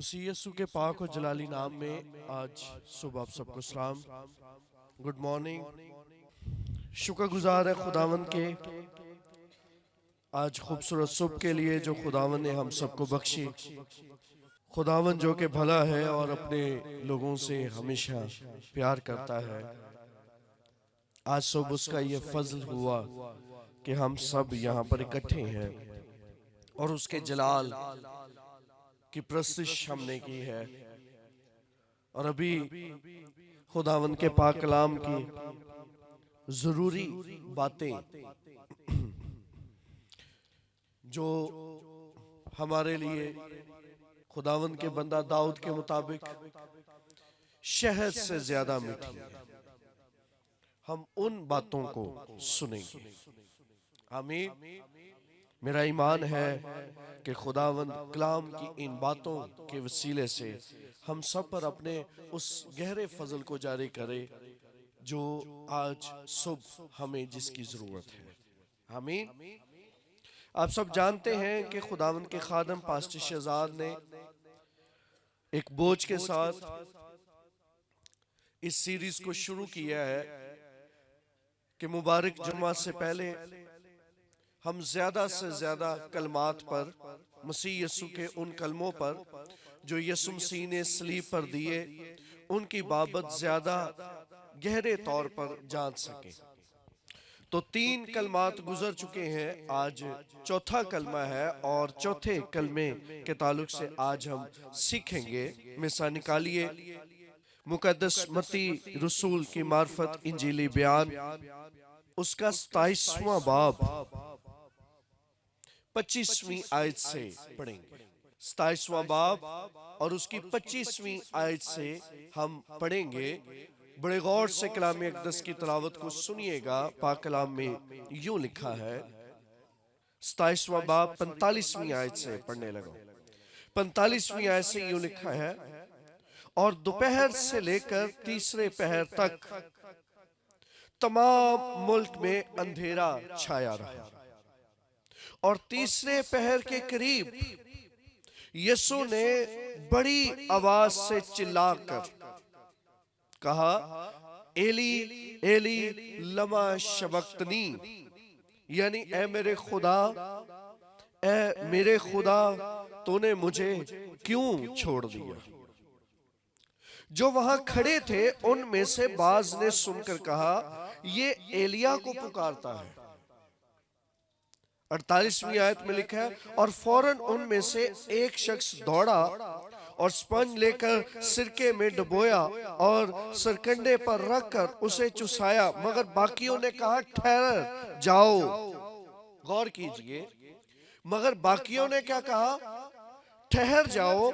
मसीह यीशु के पाक और जलाली नाम में आज सुबह आप सबको सलाम, गुड मॉर्निंग। शुक्रगुजार है खुदावन के आज खूबसूरत सुबह के लिए जो खुदावन ने हम सबको बख्शी। खुदावन जो कि भला है और अपने लोगों से हमेशा प्यार करता है। आज सुबह उसका ये फजल हुआ कि हम सब यहाँ पर इकट्ठे हैं और उसके जलाल की प्रस्तिश हमने की है। और अभी खुदावन के पाक कलाम की जरूरी बातें जो हमारे लिए खुदावन के बंदा दाऊद के मुताबिक शहद से ज्यादा मीठी है, हम उन बातों को सुनेंगे। आमीन। मेरा ईमान है कि खुदावंद कलाम की इन बातों के वसीले से हम सब पर अपने उस गहरे फजल को जारी करे जो आज सुबह हमें जिसकी जरूरत है। आमीन। आप सब जानते हैं कि खुदावंद के खादम पास्टर शहजाद ने एक बोझ के साथ इस सीरीज को शुरू किया है कि मुबारक जुम्मा से पहले हम ज्यादा से ज्यादा कलमात पर, मसीह यीशु के उन कलमों पर जो यीशु मसीह ने सलीब पर दिए, उनकी बाबत ज्यादा गहरे तौर पर जान सके। तो 3 कलमात गुजर चुके हैं, आज चौथा कलमा है और चौथे कलमे के ताल्लुक से आज हम सीखेंगे। मिसा निकालिए मुकद्दस मत्ती रसूल की मार्फत इंजीली बयान, उसका 27वां बाब 25वीं आयत से पढ़ेंगे। 27वां बाब और उसकी 25वीं आयत से हम पढ़ेंगे। बड़े गौर से कलाम अक़दस की तिलावत को सुनिएगा। पाक कलाम में यूं लिखा है, 27वां बाब 45वीं आयत से पढ़ने लगा। 45वीं आयत से यूं लिखा है, और दोपहर से लेकर तीसरे पहर तक तमाम मुल्क में अंधेरा छाया रहा और तीसरे पहर के करीब यीशु ने बड़ी आवाज से चिल्लाकर कहा, एली एली लमा शबक्तनी, यानी ए मेरे खुदा तूने मुझे क्यों छोड़ दिया। जो वहां खड़े थे उनमें से बाज ने सुनकर कहा, ये एलिया को पुकारता है। 48वीं आयत में लिखा है, और फौरन उनमें से एक शख्स दौड़ा और स्पंज लेकर सिरके में डुबोया और सरकंडे पर रखकर उसे चुसाया, मगर बाकियों ने कहा, ठहर जाओ। गौर कीजिए, मगर बाकियों ने क्या कहा? ठहर जाओ।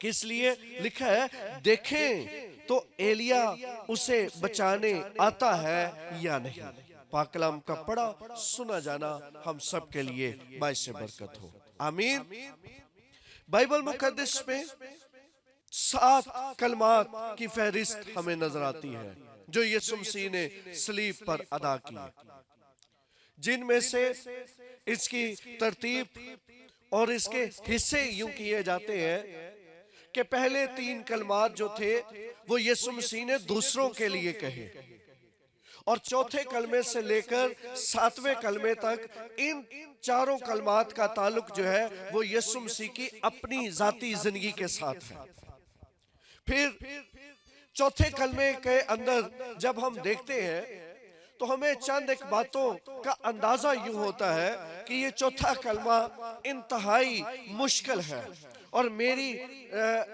किस लिए लिखा है? देखें तो एलिया उसे बचाने आता है या नहीं। पाक कलाम का पढ़ा सुना जाना हम सब के लिए बाइस बरकत हो। आमीन। बाइबल मुकद्दस में 7 कलमात की फहरिस्त हमें नजर आती है जो यीशु मसीह ने सलीब पर अदा की, जिनमें से इसकी तरतीब और इसके हिस्से यूं किए जाते हैं कि पहले 3 कलमात जो थे वो यीशु मसीह ने दूसरों के लिए कहे, और चौथे कलमे से लेकर 7वें कलमे तक इन चारों कलमात का ताल्लुक जो है वो यीशु मसीह की अपनी जाती जिंदगी के साथ है। फिर चौथे कलमे के अंदर जब हम देखते हैं तो हमें चंद एक बातों का अंदाजा यूं होता है कि ये चौथा कलमा इंतहाई मुश्किल है, और मेरी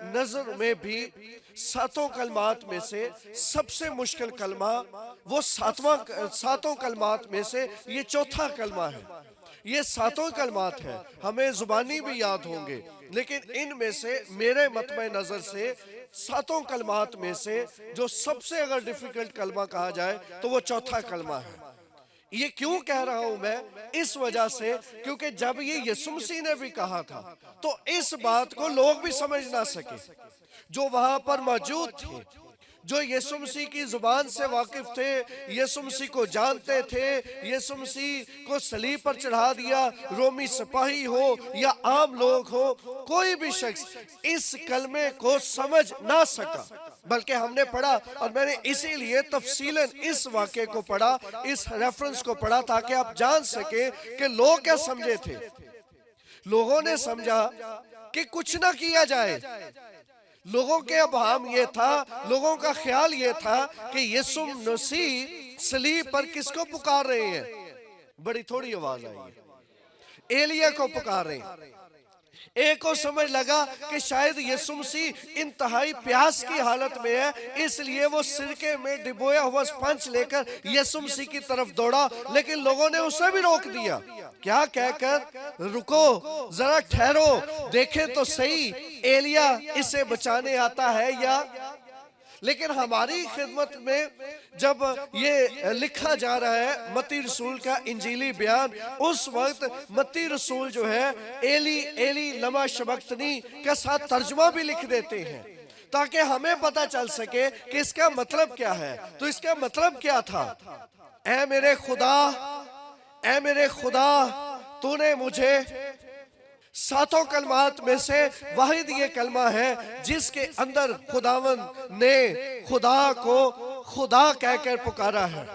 नजर में भी 7 कलमात में से सबसे मुश्किल कलमा वो 7 कलमात में से ये चौथा कलमा है। ये 7 कलमात है, हमें जुबानी भी याद होंगे, लेकिन इनमें से मेरे मतमे नजर से 7 कलमात में से जो सबसे अगर डिफिकल्ट कलमा कहा जाए तो वो चौथा कलमा है। ये क्यों कह रहा हूं मैं? इस वजह से क्योंकि जब ये यीशु मसीह ने भी कहा था तो इस बात को लोग भी समझ ना सके जो वहां पर मौजूद थे, जो यीशु मसीह की जुबान से वाकिफ थे, यीशु मसीह को जानते थे, यीशु मसीह को सलीब पर चढ़ा दिया, रोमी सिपाही हो या आम लोग हो, कोई भी शख्स इस कलमे को समझ ना सका। बल्कि हमने पढ़ा, और मैंने इसीलिए तफसीलन इस वाक़े को पढ़ा, इस रेफरेंस को पढ़ा, ताकि आप जान सके कि लोग क्या समझे थे। लोगों ने समझा कि कुछ ना किया जाए। लोगों के अभाम ये था, लोगों का ख्याल ये था कि यीशु मसीह सलीब पर किसको पुकार रहे हैं? बड़ी थोड़ी आवाज आई है, एलिया को पुकार रहे हैं। एक को समझ लगा कि शायद यीशु मसीह इंतहाई प्यास की हालत में है, इसलिए वो सिरके में डिबोया हुआ स्पंज लेकर यीशु मसीह की तरफ दौड़ा। लेकिन लोगों ने उसे भी रोक दिया, क्या कहकर, रुको जरा ठहरो, देखें तो सही एलिया इसे बचाने आता है या। लेकिन हमारी खिदमत में जब ये लिखा जा रहा है मत्ती रसूल का इंजीली बयान, उस वक्त मत्ती रसूल जो है एली एली लमा शबक्तनी के साथ तर्जुमा भी लिख देते हैं, ताकि हमें पता चल सके कि इसका मतलब क्या है। तो इसका मतलब क्या था? ऐ मेरे खुदा, ऐ मेरे खुदा, तूने मुझे, सातों कलमात में से वाहिद ये कलमा है जिसके अंदर खुदावन ने खुदा को खुदा कहकर पुकारा है।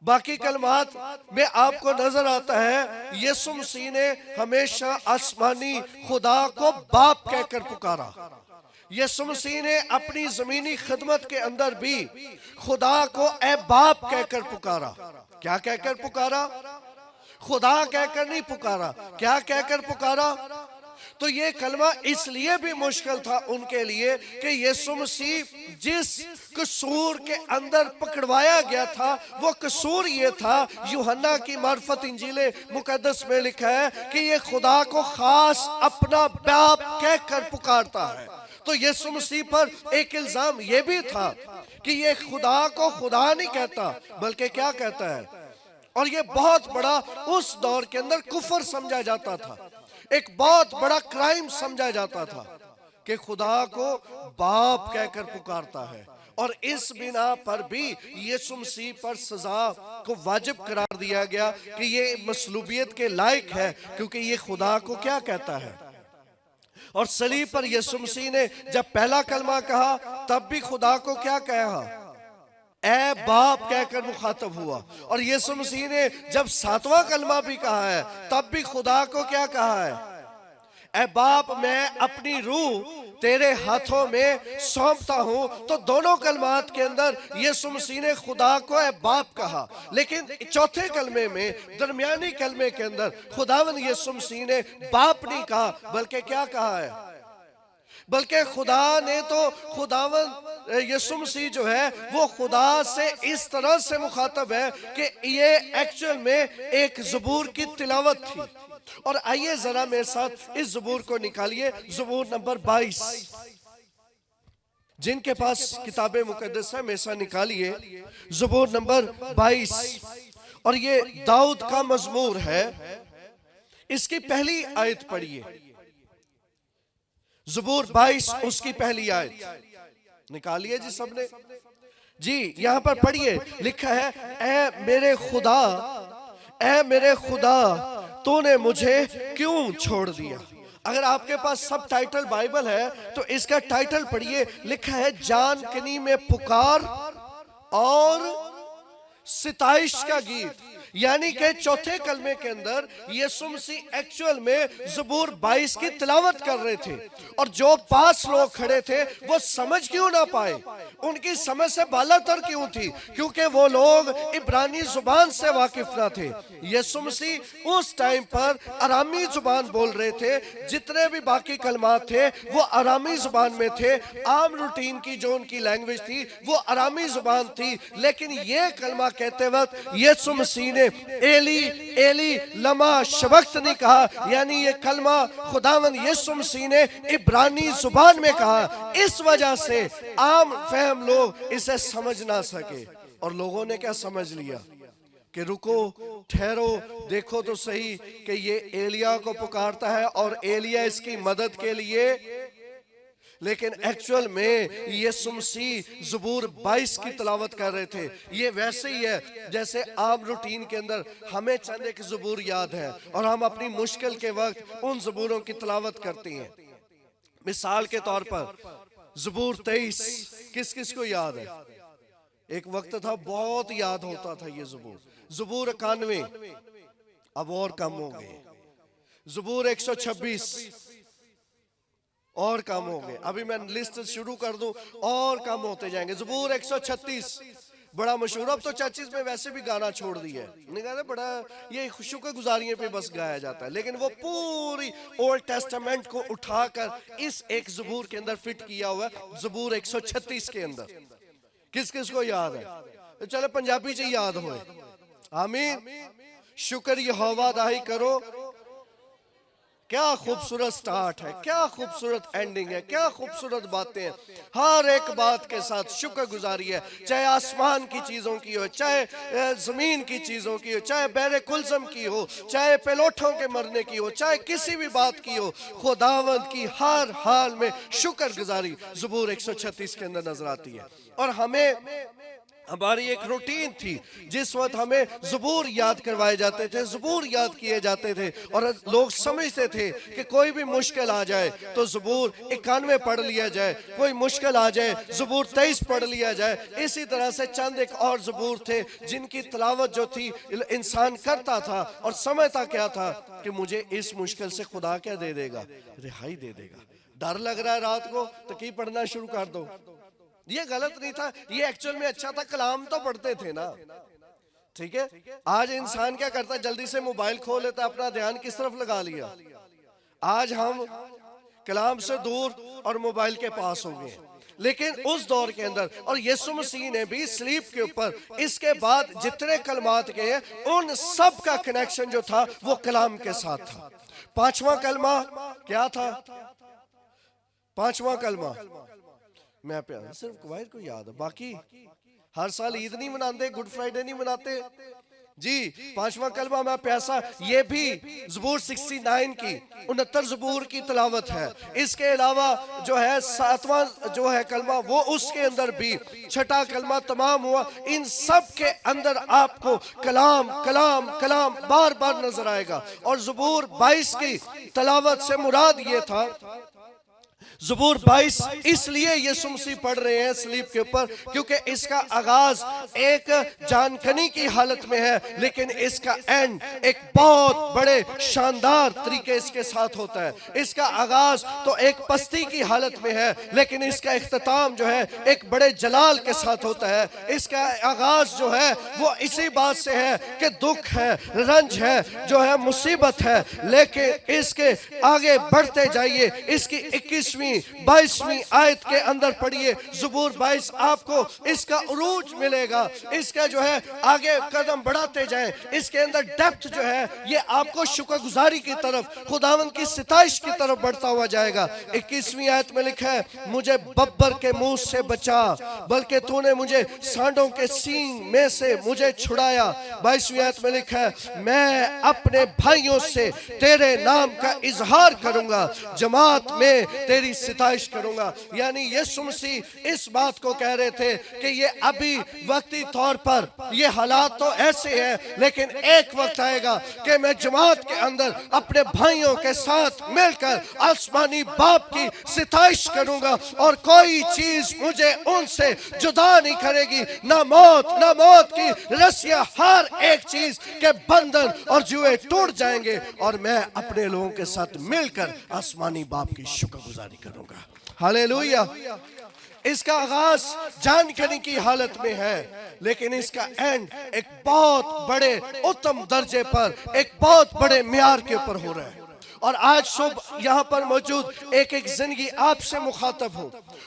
बाकी कलमात में आपको नजर आता है यीशु मसीह ने हमेशा आसमानी खुदा को बाप कहकर पुकारा। यीशु मसीह ने अपनी जमीनी खिदमत के अंदर भी खुदा को ए बाप कहकर पुकारा। क्या कहकर पुकारा? खुदा कहकर नहीं पुकारा। क्या कहकर पुकारा? तो ये कलमा इसलिए भी मुश्किल था उनके लिए कि यीशु मसीह जिस कसूर के अंदर पकड़वाया गया था, वो कसूर ये था, यूहन्ना की मार्फत इंजीले मुकद्दस में लिखा है कि ये खुदा को खास अपना बाप कहकर पुकारता है। तो यीशु मसीह पर एक इल्जाम ये भी था कि ये खुदा को खुदा नहीं कहता, बल्कि क्या कहता है। और ये बहुत बड़ा उस दौर के अंदर कुफर समझा जाता था, एक बहुत बड़ा क्राइम समझा जाता था कि खुदा को बाप कहकर पुकारता है। और इस बिना पर भी यीशु मसीह पर सजा को वाजिब करार दिया गया कि ये मसलूबियत के लायक है, क्योंकि ये खुदा को क्या कहता है। और सलीब पर यीशु मसीह ने जब पहला कलमा कहा, तब भी खुदा को क्या कहा? ए बाप कहकर मुखातब हुआ। और यीशु मसीह ने जब सातवां कलमा भी कहा है, तब भी खुदा को क्या कहा है? ए बाप, मैं अपनी रूह तेरे हाथों में सौंपता हूं। तो दोनों कलमात के अंदर यीशु मसीह ने खुदा को ए बाप कहा, लेकिन चौथे कलमे में, दरमियानी कलमे के अंदर खुदावन यीशु मसीह ने बाप नहीं कहा, बल्कि क्या कहा है? बल्कि खुदा ने तो खुदावन यीशु मसीह जो है वो खुदा से इस तरह से मुखातब है कि ये एक्चुअल में एक ज़बूर की तिलावत थी। और आइए जरा मेरे साथ इस ज़बूर को निकालिए, ज़बूर नंबर 22। जिनके पास किताबे मुकद्दस है मेरे साथ निकालिए ज़बूर नंबर 22। और ये दाऊद का मज़मूर है। इसकी पहली आयत पढ़िए, ज़बूर 22 उसकी पहली आयत निकालिए जी सबने जी। यहां पर पढ़िए, लिखा है, ऐ मेरे खुदा, ऐ मेरे खुदा, तूने मुझे क्यों छोड़ दिया। अगर आपके पास सब टाइटल बाइबल है तो इसका टाइटल पढ़िए, लिखा है जान कनी में पुकार और सिताइश का गीत। यानी कि चौथे कलमे के अंदर यीशु मसीह एक्चुअल में ज़बूर 22 की तिलावत कर रहे थे। और जो पास लोग खड़े थे वो समझ क्यों ना पाए, उनकी समझ से बालातर क्यों थी? क्योंकि वो लोग इब्रानी जुबान से वाकिफ ना थे। यीशु मसीह उस टाइम पर अरामी जुबान बोल रहे थे, जितने भी बाकी कलमात थे वो अरामी जुबान में थे। आम रूटीन की जो उनकी लैंग्वेज थी वो अरामी जुबान थी। लेकिन ये कलमा कहते वक्त यीशु मसीह एली एली लमा शबक्त नहीं कहा, यानी ये कलमा खुदावन यीशु मसीह ने इब्रानी जुबान में कहा। इस वजह से आम फहम लोग इसे समझ ना सके। और लोगों ने क्या समझ लिया कि रुको ठहरो, देखो तो सही कि ये एलिया को पुकारता है और एलिया इसकी मदद के लिए लेकिन एक्चुअल में यीशु मसीह ज़बूर 22 की तलावत कर रहे थे। ये वैसे ही है जैसे आम रूटीन के अंदर हमें चंद एक ज़बूर याद है और हम अपनी मुश्किल के वक्त उन ज़बूरों की तलावत करते हैं। मिसाल के तौर पर ज़बूर 23 किस किस को याद है? एक वक्त था बहुत याद होता था ये ज़बूर। ज़बूर 91 अब और कम हो गए। ज़बूर 126 और कम हो गए। अभी मैं लिस्ट शुरू कर दूं और कम होते जाएंगे। ज़बूर 136 बड़ा मशहूर, अब तो चर्चिस में वैसे भी गाना छोड़ दिया है, नहीं कहते बड़ा ये शुक्रगुजारियों पे बस गाया जाता है, लेकिन वो पूरी ओल्ड टेस्टामेंट को उठाकर इस एक ज़बूर के अंदर फिट किया हुआ है। ज़बूर 136 के अंदर किस किस को याद है? तो चलो पंजाबी च याद होए। आमीन। शुक्र यहोवा दा ही करो। क्या खूबसूरत स्टार्ट है, क्या खूबसूरत एंडिंग है, क्या खूबसूरत बातें हैं। हर एक बात के साथ शुक्रगुजारी है, चाहे आसमान की चीजों की हो, चाहे जमीन की चीजों की हो, चाहे बहरे कुलजम की हो, चाहे पेलोठों के मरने की हो, चाहे किसी भी बात की हो, खुदावंद की हर हाल में शुक्रगुजारी ज़बूर 136 के अंदर नजर आती है। और हमारी एक रूटीन थी, जिस वक्त हमें ज़बूर याद करवाए जाते थे, ज़बूर याद किए जाते थे और लोग समझते थे कि कोई भी मुश्किल आ जाए तो ज़बूर 91 पढ़ लिया जाए, कोई मुश्किल आ जाए ज़बूर 23 पढ़ लिया जाए। इसी तरह से चंद एक और ज़बूर थे जिनकी तिलावत जो थी इंसान करता था और समझता क्या था कि मुझे इस मुश्किल से खुदा क्या दे देगा, रिहाई दे देगा। डर लग रहा है रात को तो की पढ़ना शुरू कर दो। ये गलत नहीं था, ये एक्चुअल में अच्छा था, कलाम तो पढ़ते थे ना। ठीक है, आज इंसान क्या करता है, जल्दी से मोबाइल खोल लेता, अपना ध्यान किस तरफ लगा लिया। आज हम कलाम से दूर और मोबाइल के पास हो गए। लेकिन उस दौर के अंदर और यीशु मसीह ने भी स्लीप के ऊपर इसके बाद जितने कलमात के हैं उन सब का कनेक्शन जो था वो कलाम के साथ था। पांचवा कलमा क्या था? पांचवा कलमा मैं सिर्फ कवायद को याद है, बाकी हर साल ईद नहीं मनाते, गुड फ्राइडे नहीं मनाते जी। पांचवा कलमा मैं प्यासा, ये भी ज़बूर 69 की 69 ज़बूर की तिलावत है। इसके अलावा जो है सातवां जो है कलमा वो उसके अंदर भी, छठा कलमा तमाम हुआ। इन सब के अंदर आपको कलाम कलाम कलाम बार बार नजर आएगा। और ज़बूर 22 की तिलावत से मुराद ये था, ज़बूर 22 इसलिए यीशु मसीह पढ़ रहे हैं स्लीप के ऊपर क्योंकि इसका आगाज एक जानकनी की हालत में है, लेकिन इसका एंड एक बहुत बड़े शानदार तरीके इसके साथ होता है। इसका आगाज तो एक पस्ती की हालत में है, लेकिन इसका इख्तिताम जो है एक बड़े जलाल के साथ होता है। इसका आगाज जो है वो इसी बात से है कि दुख है, रंज है, जो है मुसीबत है, लेकिन इसके आगे बढ़ते जाइए। इसकी 21वीं 22वीं आयत के अंदर पढ़िए ज़बूर 22, आपको इसका उरूज मिलेगा। इसका जो है आगे कदम बढ़ाते जाएं, इसके अंदर डेप्थ जो है ये आपको शुक्रगुजारी की तरफ, खुदावंद की सिताइश की तरफ बढ़ता हुआ जाएगा। 21वीं आयत में लिखा है, मुझे बब्बर के मुंह से बचा, बल्कि तूने मुझे सांडों के सींग में से मुझे छुड़ाया। 22वीं आयत में लिखा है, मैं अपने भाइयों से तेरे नाम का इजहार करूंगा, जमात में तेरी सिताइश करूंगा। यानी यीशु मसीह इस बात को कह रहे थे कि ये अभी वक्ती तौर पर ये हालात तो ऐसे हैं, लेकिन एक वक्त आएगा कि मैं जमात के अंदर अपने भाइयों के साथ मिलकर आसमानी बाप की सिताइश करूंगा और कोई चीज मुझे उनसे जुदा नहीं करेगी। ना मौत की रस्सियां, हर एक चीज के बंधन और जुए टूट जाएंगे और मैं अपने लोगों के साथ मिलकर आसमानी बाप की शुक्रगुजारी करूंगा। हालेलुया। इसका आगाज जानकारी की हालत में है, लेकिन इसका एंड एक बहुत बड़े उत्तम दर्जे पर, एक बहुत बड़े म्यार के ऊपर हो रहा है। और आज सुबह यहाँ पर मौजूद एक जिंदगी आपसे मुखातब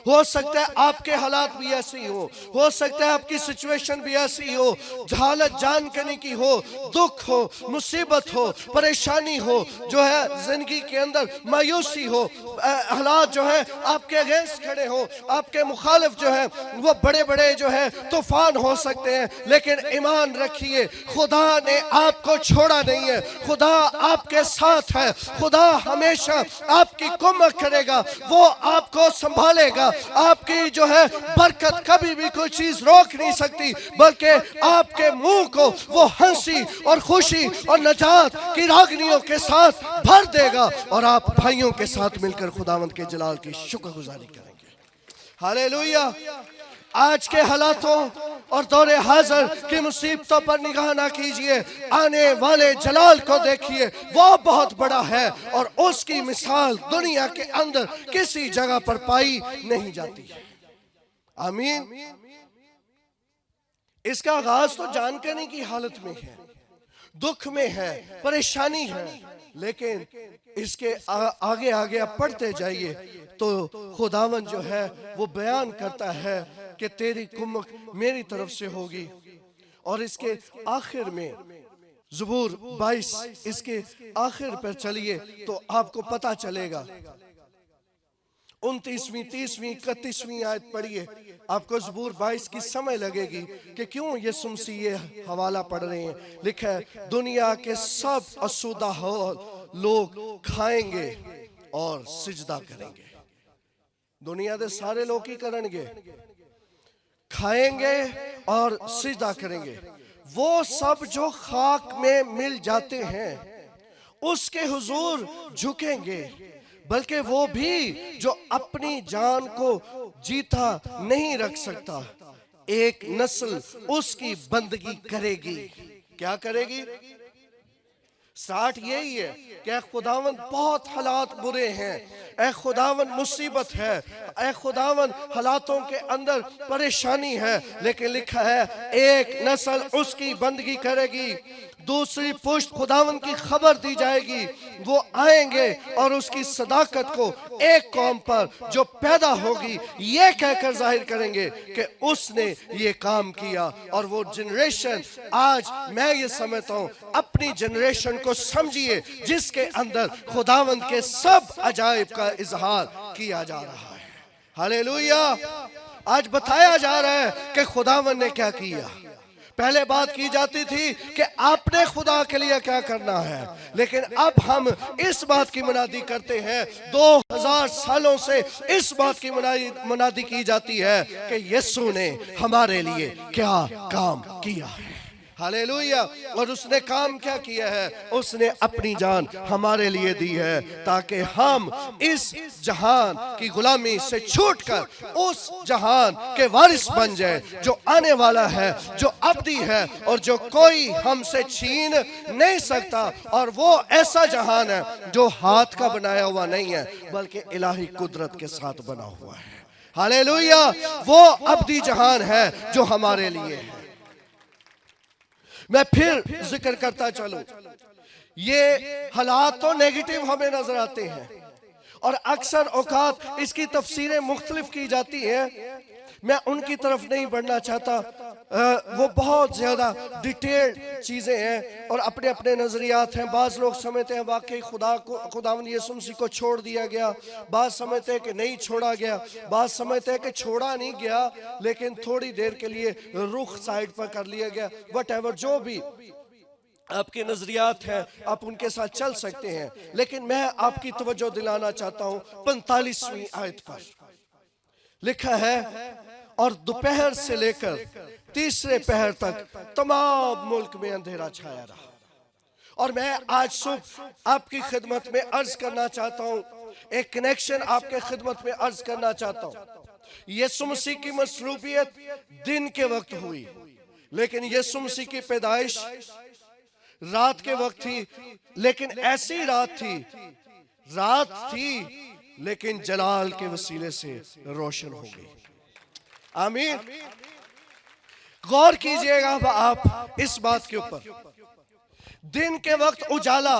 हो सकता है आपके हालात भी ऐसे ही हो सकता है आपकी सिचुएशन भी ऐसी हो, हालत जान करने की हो, दुख हो, मुसीबत हो, परेशानी हो, जो है जिंदगी के अंदर मायूसी हो, हालात जो है आपके अगेंस्ट खड़े हो, आपके मुखालिफ जो है वो बड़े बड़े जो है तूफान हो सकते हैं, लेकिन ईमान रखिए खुदा ने आपको छोड़ा नहीं है, खुदा आपके साथ है, खुदा हमेशा आपकी कुम्मत करेगा, वो आपको संभालेगा। आपकी जो है बरकत कभी भी कोई चीज रोक नहीं सकती, बल्कि आपके मुंह को वो हंसी और खुशी और नजात की रागनियों के साथ भर देगा और आप भाइयों के साथ मिलकर खुदावंद के जलाल की शुक्रगुजारी करेंगे। हालेलुया। आज के हालातों और दौरे हाजिर की मुसीबतों पर निगाह ना कीजिए, आने वाले जलाल को देखिए, वो बहुत बड़ा है और उसकी मिसाल दुनिया के अंदर किसी जगह पर पाई नहीं जाती है। आमीन। इसका आगाज तो जानकरने की हालत में है, दुख में है, परेशानी है, लेकिन इसके आगे आगे आप पढ़ते जाइए तो खुदावन जो है वो बयान करता है कि तेरी कुम्मत मेरी तरफ से होगी। और इसके आखिर में ज़बूर 22 इसके आखिर पर चलिए तो आपको पता चलेगा। 29वीं, 30वीं, 31वीं आयत पढ़िए, आपको ज़बूर 22 की समय लगेगी कि क्यों यीशु मसीह ये हवाला पढ़ रहे हैं। लिखा है, दुनिया के सब असुदा हो लोग खाएंगे और सिजदा करेंगे। दुनिया के सारे लोग ही करेंगे, खाएंगे और सिजदा करेंगे। वो सब जो खाक में मिल जाते हैं उसके हुजूर झुकेंगे, बल्कि वो भी जो अपनी जान को जीता नहीं रख सकता, एक नस्ल उसकी बंदगी करेगी। क्या करेगी? साठ यही है कि ऐ खुदावन बहुत हालात बुरे हैं, ऐ खुदावन मुसीबत है, ऐ खुदावन हालातों के अंदर परेशानी है, लेकिन लिखा है एक नस्ल उसकी बंदगी करेगी। दूसरी पुश्त खुदावन की खबर दी जाएगी, वो आएंगे और उसकी सदाकत को एक कौम पर जो पैदा होगी ये कहकर जाहिर करेंगे कि उसने ये काम किया। और वो जनरेशन, आज मैं ये समझता हूँ, अपनी जनरेशन को समझिए जिसके अंदर खुदावन के सब अजायब का इजहार किया जा रहा है। हालेलुया। आज बताया जा रहा है कि खुदावन ने क्या किया। पहले बात की जाती थी कि आपने खुदा के लिए क्या करना है, लेकिन अब हम इस बात की मुनादी करते हैं, 2000 सालों से इस बात की मुनादी की जाती है कि यीशु ने हमारे लिए क्या काम किया है। हालेलुया। और उसने काम क्या किया है? उसने अपनी जान हमारे लिए दी है ताकि हम इस जहान की गुलामी से छूटकर उस जहान के वारिस बन जाए जो आने वाला है, जो अब्दी है और जो कोई हमसे छीन नहीं सकता। और वो ऐसा जहान है जो हाथ का बनाया हुआ नहीं है, बल्कि इलाही कुदरत के साथ बना हुआ है। हालेलुया। वो अब्दी जहान है जो हमारे लिए है। मैं फिर जिक्र करता चलूं, ये हालात तो नेगेटिव हमें नजर आते हैं और अक्सर औकात इसकी तफसीरें मुख्तलिफ की जाती है। मैं उनकी तरफ नहीं बढ़ना चाहता, वो बहुत ज्यादा डिटेल्ड चीजें हैं और अपने अपने नजरियात हैं। बाज लोग समझते हैं वाकई खुदावंद यीशु मसीह को छोड़ दिया गया, बाज समझते हैं कि नहीं छोड़ा गया, बाज समझते हैं कि छोड़ा नहीं गया लेकिन थोड़ी देर के लिए रुख साइड पर कर लिया गया। वटएवर जो भी आपके नजरियात हैं आप उनके साथ चल सकते हैं, लेकिन मैं आपकी तवज्जो दिलाना चाहता हूं 45वीं आयत पर। लिखा है, और दोपहर से लेकर तीसरे पहर तक तमाम मुल्क में अंधेरा छाया रहा। और मैं आज सुबह आपकी खिदमत में अर्ज करना चाहता हूं, एक कनेक्शन आपके खिदमत में अर्ज करना चाहता हूं। यीशु मसीह की मसरूफियत दिन के वक्त हुई, लेकिन यीशु मसीह की पैदाइश रात के वक्त थी, लेकिन ऐसी रात थी लेकिन जलाल के वसीले से रोशन हो गई। आमीन। गौर कीजिएगा आप इस बात के ऊपर, दिन के वक्त उजाला,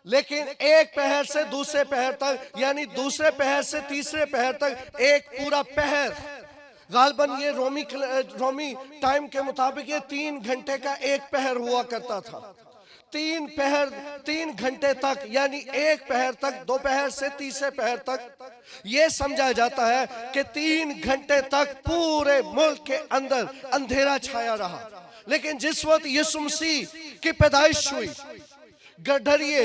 लेकिन एक पहर से दूसरे पहर तक, यानी दूसरे पहर से तीसरे पहर तक एक पूरा पहर, गालबन ये रोमी टाइम के मुताबिक ये 3 घंटे का एक पहर हुआ करता था। 3 घंटे तक, यानी एक पहर तक, दोपहर से तीसरे पहर तक, यह समझा जाता है कि 3 घंटे तक पूरे मुल्क के अंदर अंधेरा छाया रहा। लेकिन जिस वक्त यीशु मसीह की पैदाइश हुई, गडरिए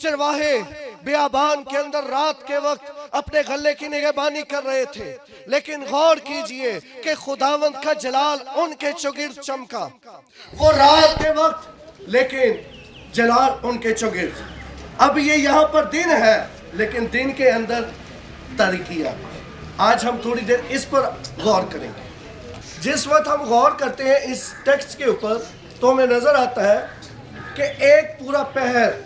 चरवाहे बियाबान के अंदर रात के वक्त अपने गले की निगहबानी कर रहे थे, लेकिन गौर कीजिए कि खुदावंद का जलाल उनके चौगिर्द चमका। वो रात के वक्त, लेकिन जलाल उनके चौगिर्द। अब ये यहाँ पर दिन है, लेकिन दिन के अंदर तारीकी आ। आज हम थोड़ी देर इस पर गौर करेंगे। जिस वक्त हम गौर करते हैं इस टेक्स्ट के ऊपर, तो हमें नजर आता है कि एक पूरा पहर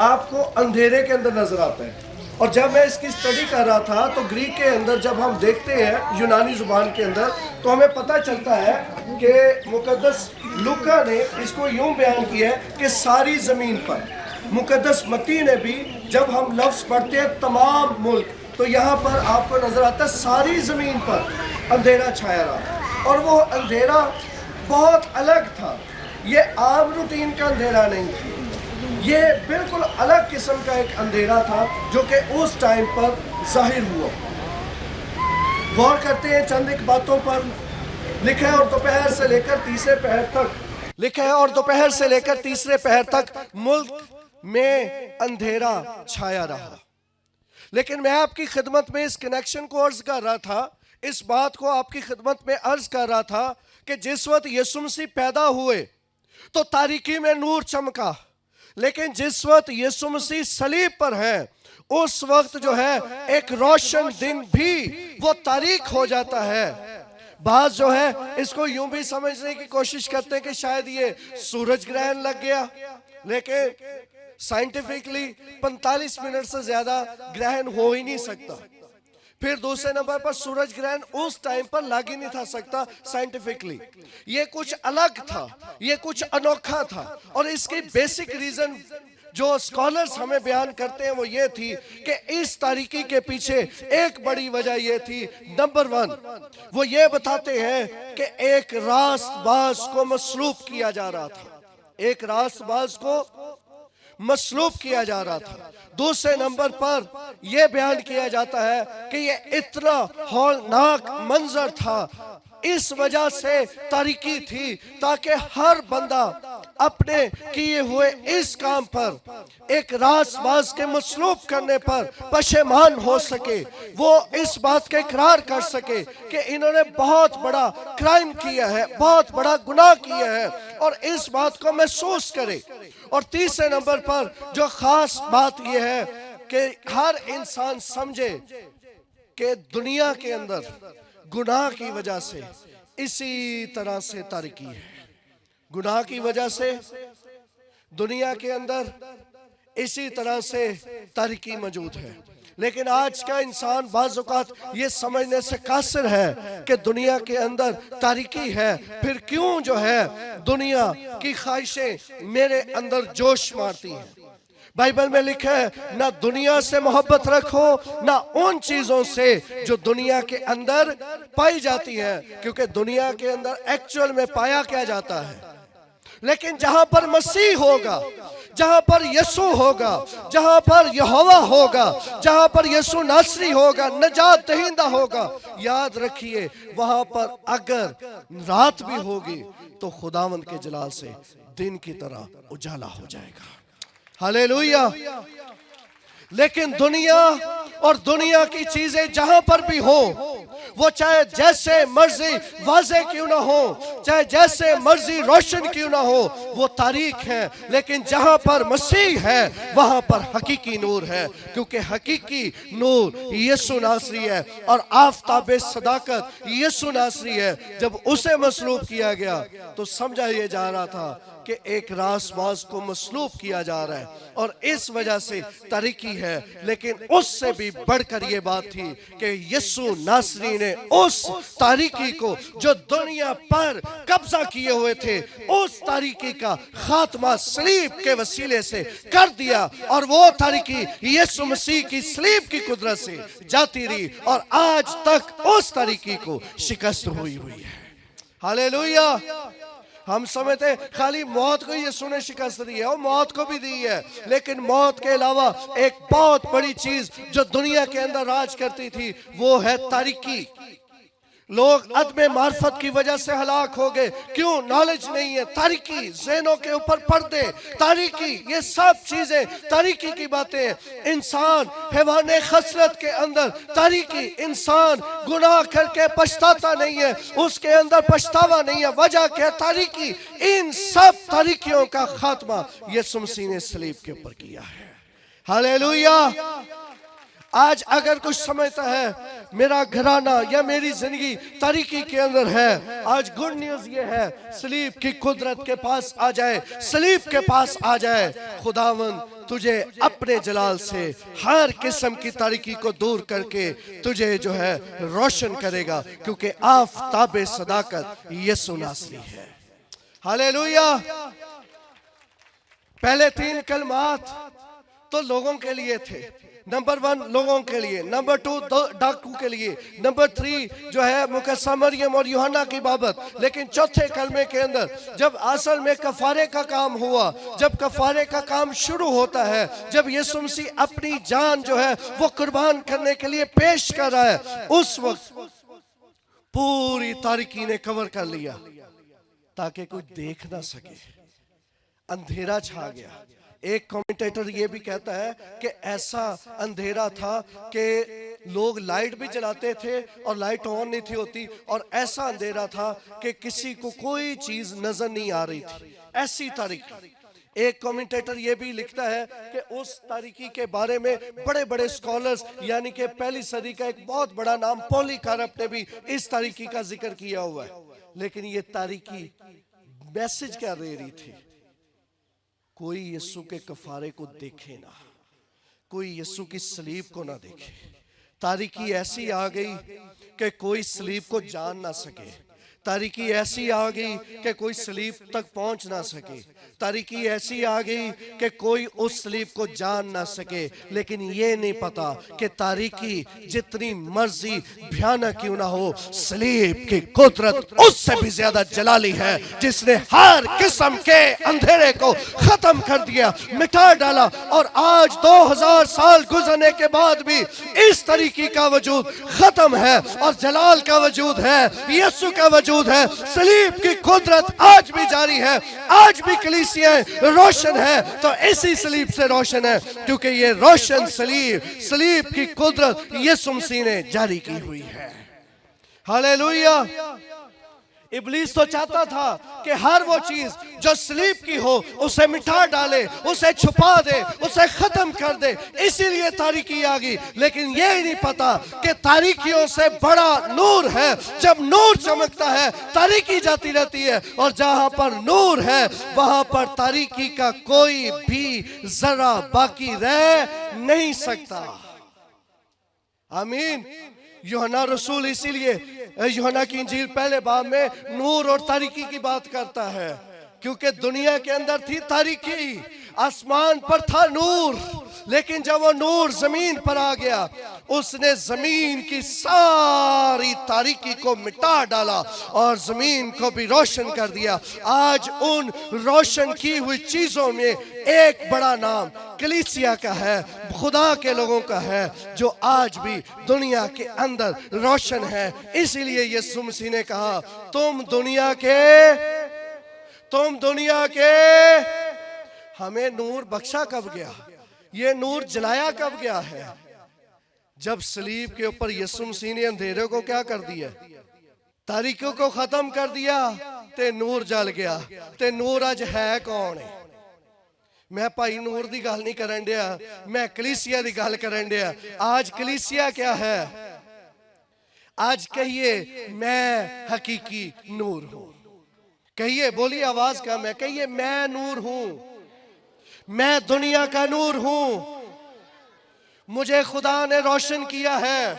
आपको अंधेरे के अंदर नजर आता है। और जब मैं इसकी स्टडी कर रहा था, तो ग्रीक के अंदर जब हम देखते हैं यूनानी जुबान के अंदर, तो हमें पता चलता है कि मुकद्दस लूका ने इसको यूं बयान किया है कि सारी ज़मीन पर। मुकद्दस मत्ती ने भी, जब हम लफ्ज़ पढ़ते हैं तमाम मुल्क, तो यहाँ पर आपको नजर आता है सारी ज़मीन पर अंधेरा छाया रहा। और वो अंधेरा बहुत अलग था। ये आम रूटीन का अंधेरा नहीं था, ये बिल्कुल अलग किस्म का एक अंधेरा था जो कि उस टाइम पर जाहिर हुआ। गौर करते हैं चंद एक बातों पर। लिखा है और दोपहर से लेकर तीसरे पहर तक, लिखा है और दोपहर से लेकर तीसरे पहर तक मुल्क में अंधेरा छाया रहा। लेकिन मैं आपकी खिदमत में इस कनेक्शन को अर्ज कर रहा था, इस बात को आपकी खिदमत में अर्ज कर रहा था कि जिस वक्त यीशु मसीह पैदा हुए तो तारीकी में नूर चमका, लेकिन जिस वक्त यीशु मसीह सलीब पर है, उस वक्त जो है एक रोशन दिन भी वो तारीक हो जाता है। बात जो है इसको यूं भी समझने की कोशिश करते हैं कि शायद ये सूरज ग्रहण लग गया, लेकिन साइंटिफिकली 45 मिनट से ज्यादा ग्रहण हो ही नहीं सकता। फिर दूसरे नंबर पर सूरज ग्रहण उस टाइम पर लग ही नहीं था सकता साइंटिफिकली। ये कुछ अलग था, ये कुछ अनोखा था। और इसकी बेसिक रीजन जो स्कॉलर्स हमें बयान करते हैं वो ये थी कि इस तारीकी के पीछे एक बड़ी वजह ये थी। नंबर 1, वो ये बताते हैं कि एक रास्तबाज को मसलूब किया जा रहा था, एक रास्तबाज को मसलूब किया जा रहा था। दूसरे नंबर पर यह बयान किया जाता है कि यह इतना हौलनाक मंजर था, इस वजह से तारीकी थी ताकि हर बंदा अपने किए हुए इस काम पर, एक रास्तबाज के मसलूब करने पर पशेमान हो सके। वो इस बात का इकरार कर सके कि इन्होंने बहुत बड़ा क्राइम किया है, बहुत बड़ा गुनाह किया है, और इस बात को महसूस करे। और तीसरे नंबर पर जो खास बात यह है कि हर इंसान समझे कि दुनिया के अंदर गुनाह की वजह से इसी तरह से तारीकी है। गुनाह की वजह से दुनिया के अंदर इसी तरह से तारीकी मौजूद है। लेकिन आज का इंसान बाज़ औक़ात ये समझने से कासिर है कि दुनिया के अंदर तारीकी है, फिर क्यों जो है दुनिया की ख्वाहिशें मेरे अंदर जोश मारती हैं। बाइबल में लिखा है, ना दुनिया से मोहब्बत रखो, ना उन चीजों से जो दुनिया के अंदर पाई जाती है, क्योंकि दुनिया के अंदर एक्चुअल में पाया क्या जाता है। लेकिन जहां पर मसीह होगा, जहां पर यीशु होगा, जहां पर यहोवा होगा, जहां पर यीशु नासरी होगा, नजात दहिंदा होगा, याद रखिए वहां पर अगर रात भी होगी तो खुदावंद के जलाल से दिन की तरह उजाला हो जाएगा। हालेलुया। लेकिन दुनिया और दुनिया की चीजें जहां पर भी हो, वो चाहे जैसे मर्जी वाज़े क्यों ना हो, चाहे जैसे मर्जी रोशन क्यों ना हो, वो तारीख है। लेकिन जहां पर मसीह है वहां पर हकीकी नूर है, क्योंकि हकीकी नूर यीशु नासरी है और आफताब सदाकत यीशु नासरी है। जब उसे मसलूब किया गया तो समझा ये जा रहा था कि एक रासबाज को मसलूब किया जा रहा है और इस वजह से तारीकी है। लेकिन उससे भी बढ़कर ये बात थी कि यीशु नासरी ने उस तारीकी को जो दुनिया पर कब्जा किए हुए थे, उस तारीकी का खात्मा सलीब के वसीले से कर दिया, और वो तारीकी यीशु मसीह की सलीब की कुदरत से जाती रही और आज तक उस तारीकी को शिकस्त हुई है। हालेलुया। हम समझते खाली मौत को यीशु ने शिकस्त दी है, और मौत को भी दी है, लेकिन मौत के अलावा एक बहुत बड़ी चीज जो दुनिया के अंदर राज करती थी वो है तारीकी। लोग अदम मार्फत की वजह से हलाक हो गए। क्यों? नॉलेज नहीं है। तारीकी, ज़हनों के ऊपर पर्दे, तारीकी, ये सब चीजें तारीकी की बातें हैं। इंसान हैवाने खसलत के अंदर तारीकी, इंसान गुनाह करके पछताता नहीं है, उसके अंदर पछतावा नहीं है। वजह क्या? तारीकी। इन सब तारीकियों का खात्मा यीशु मसीह ने सलीब के ऊपर किया है। हालेलुया। आज अगर कुछ समझता है मेरा घराना या मेरी जिंदगी तारीकी के अंदर है, आज गुड न्यूज ये है, सलीब की कुदरत के पास आ जाए, सलीब के पास आ जाए। खुदावन तुझे अपने जलाल से हर किस्म की तारीकी को दूर करके तुझे जो है रोशन करेगा, क्योंकि आफताब सदाकत यीशु नासरी है। हालेलुया। पहले 3 कलमात तो लोगों के लिए थे। नंबर 1 लोगों के लिए, नंबर 2 डाकू के लिए, नंबर 3 जो है मुकद्दस मरियम और यूहन्ना की बाबत। लेकिन चौथे कलमे के अंदर जब असल में कफारे का काम हुआ, जब कफारे का काम शुरू होता है, जब यीशु मसीह अपनी जान जो है वो कुर्बान करने के लिए पेश कर रहा है, उस वक्त पूरी तारीकी ने कवर कर लिया ताकि कोई देख ना सके। अंधेरा छा गया। एक कमेंटेटर ये भी कहता है कि ऐसा अंधेरा था कि लोग लाइट भी जलाते थे और लाइट ऑन नहीं थी होती, और ऐसा अंधेरा था कि किसी को कोई चीज नजर नहीं आ रही थी। ऐसी तारीकी। एक कमेंटेटर ये भी लिखता है कि उस तारीकी के बारे में बड़े बड़े स्कॉलर्स, यानी कि पहली सदी का एक बहुत बड़ा नाम पॉलीकार्प ने भी इस तारीकी का जिक्र किया हुआ है। लेकिन ये तारीकी मैसेज क्या दे रही थी? कोई यीशु के कफारे को देखे ना, कोई यीशु की सलीब को ना देखे। तारीकी ऐसी आ गई कि कोई सलीब को जान ना सके। तारीकी ऐसी आ गई कि कोई सलीब तक पहुंच ना सके। तारीकी ऐसी आ गई कि कोई उस सलीब को जान ना सके। लेकिन ये नहीं पता कि तारीकी जितनी मर्जी भयानक क्यों ना हो, सलीब की कुदरत उससे भी ज्यादा जलाली है, जिसने हर किस्म के अंधेरे को खत्म कर दिया, मिटा डाला। और आज 2000 साल गुजरने के बाद भी इस तरीके का वजूद खत्म है और जलाल का वजूद है, यीशु का वजूद है। सलीब की कुदरत आज भी जारी है, आज भी कलीसिया रोशन है, तो इसी सलीब से रोशन है, क्योंकि ये रोशन सलीब की कुदरत यीशु मसीह ने जारी की हुई है। हालेलुया। इब्लीस तो चाहता था कि हर वो चीज जो सलीब की हो उसे मिटा डाले, उसे छुपा दे, उसे खत्म कर दे, इसीलिए तारीकी आ गई। लेकिन ये नहीं पता कि तारीकियों से बड़ा नूर है। जब नूर चमकता है तारीकी जाती रहती है, और जहां पर नूर है वहां पर तारीकी का कोई भी जरा बाकी रह नहीं सकता। आमीन। यूहन्ना रसूल इसीलिए यूहन्ना की इंजील पहले बाब में नूर और तारीकी की बात करता है, क्योंकि दुनिया के अंदर थी तारीकी, आसमान पर था नूर, लेकिन जब वो नूर जमीन पर आ गया उसने जमीन की सारी तारीकी को मिटा डाला और जमीन को भी रोशन कर दिया। आज उन रोशन की हुई चीजों में एक बड़ा नाम कलीसिया का है, खुदा के लोगों का है, जो आज भी दुनिया के अंदर रोशन है। इसीलिए यीशु मसीह ने कहा, तुम दुनिया के हमें नूर बख्शा कब गया, ये नूर जलाया कब गया है? जब सलीब के ऊपर यीशु मसीह ने अंधेरे को क्या कर दिया, तारीकियों को खत्म कर दिया, ते नूर जल गया। ते नूर आज है कौन है? मैं भाई नूर दी गल नहीं करन दिया, मैं कलीसिया दी गल करन दिया। आज कलीसिया क्या है? आज कहिए मैं हकीकी नूर हूं। कहिए, बोलिए आवाज का, मैं कहिए मैं नूर हूं, मैं दुनिया का नूर हूं। मुझे खुदा ने रोशन किया है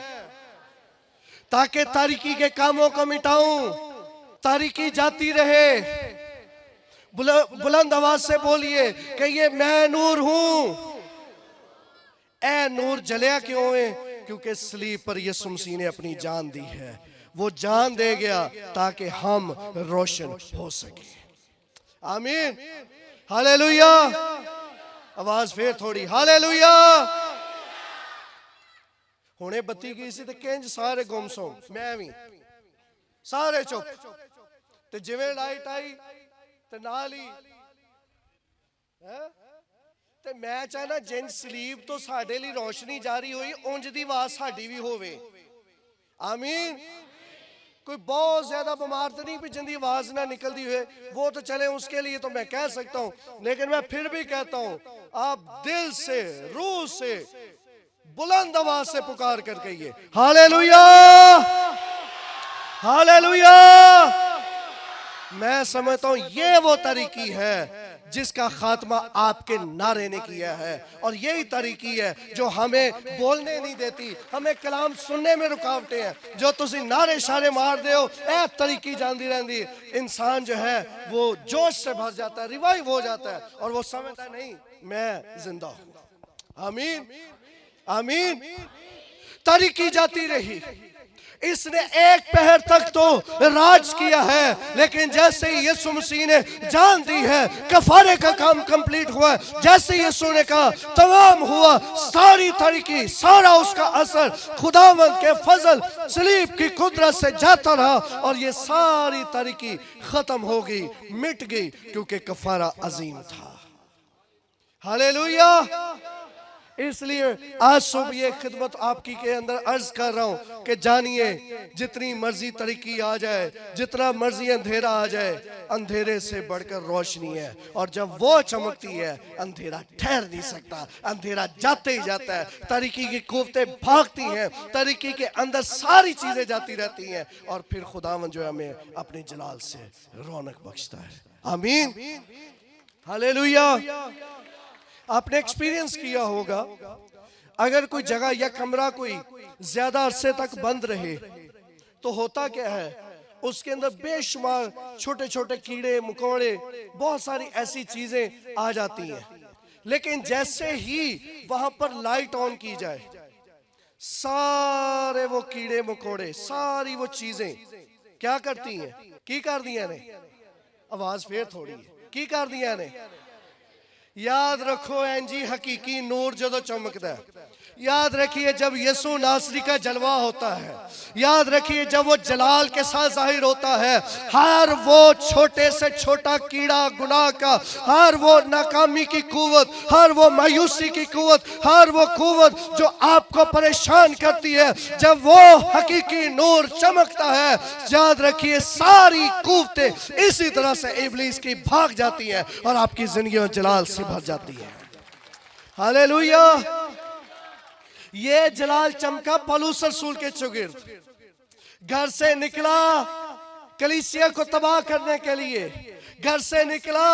ताकि तारीकी के कामों को मिटाऊं, तारीकी जाती रहे। बुलंद आवाज से बोलिए, कहिए मैं नूर हूं। ए नूर जलिया क्यों है? क्योंकि सलीब पर यीशु मसीह ने अपनी जान दी है। वो जान दे गया ताकि हम रोशन हो सके। आमीन। हालेलुया। आवाज फिर थोड़ी, हालेलुया। हुणे बत्ती गई सी ते किंज सारे गुमसुम, मैं भी सारे चुप। ते जिवें लाइट आई ते नाल ही ते मैं चाहना जिन सलीब तो साडे लई रोशनी जारी हुई उंज दी आवाज साडी भी होवे। आमीन। कोई बहुत ज्यादा बीमार तो नहीं भी जिंदी आवाज ना निकलती हुए, वो तो चले उसके लिए तो मैं कह सकता हूं, लेकिन मैं फिर भी कहता हूं आप दिल से रूह से बुलंद आवाज से पुकार कर कहिए हालेलुया हालेलुया। मैं समझता हूं ये वो तरीकी है जिसका खात्मा आपके नारे ने किया है, और यही तरीकी है जो हमें बोलने नहीं देती, हमें कलाम सुनने में रुकावटें हैं। जो तुसी नारे शारे मार दे हो ए तरीकी जानती रहती, इंसान जो है वो जोश से भर जाता है, रिवाइव हो जाता है, और वो समझता नहीं मैं जिंदा हूं। आमीन आमीन। तरीकी जाती रही, इसने एक पहर तक तो राज किया है, लेकिन जैसे ही यीशु मसीह ने जान दी है कफारे का काम कंप्लीट हुआ, जैसे यीशु ने कहा तमाम हुआ, सारी तरीकी सारा उसका असर खुदावंद के फजल सलीब की कुदरत से जाता रहा, और ये सारी तरीकी खत्म हो गई, मिट गई, क्योंकि कफारा अजीम था। हालेलुया। इसलिए आज सुबह ये खिदमत आपकी के अंदर अर्ज कर रहा हूं कि जानिए जितनी मर्जी तरीकी आ जाए, जितना मर्जी अंधेरा आ जाए, अंधेरे से बढ़कर रोशनी है, और जब वो चमकती है अंधेरा ठहर नहीं सकता, अंधेरा जाते ही जाता है। तरीकी की कुव्वतें भागती हैं, तरीकी के अंदर सारी चीजें जाती रहती हैं, और फिर खुदावंद जो हमें अपने जलाल से रौनक बख्शता है। आमीन हालेलुया। आपने एक्सपीरियंस किया होगा, अगर कोई जगह या कमरा कोई ज्यादा अरसे तक बंद रहे तो होता क्या है, उसके अंदर बेशुमार छोटे छोटे कीड़े मकोड़े, बहुत सारी ऐसी चीजें आ जाती हैं, लेकिन जैसे ही वहां पर लाइट ऑन की जाए, सारे वो कीड़े मकोड़े, सारी वो चीजें क्या करती हैं, की कर दिया ने, आवाज फिर थोड़ी है, की कर दिया ने। याद रखो एंजी हकीकी नूर जदों चमकदा है, याद रखिए जब यीशु नासरी का जलवा होता है, याद रखिए जब वो जलाल के साथ जाहिर होता है, हर वो छोटे से छोटा कीड़ा गुनाह का, हर वो नाकामी की कुव्वत, हर वो मायूसी की कुव्वत, हर वो कुव्वत जो आपको परेशान करती है, जब वो हकीकी नूर चमकता है, याद रखिए सारी कुव्वतें इसी तरह से इब्लीस की भाग जाती हैं और आपकी जिंदगी में जलाल से भर जाती है। हालेलुया। ये जलाल चमका पौलुस रसूल के चौगिर्द, घर से निकला कलीसिया को तबाह करने के लिए, घर से निकला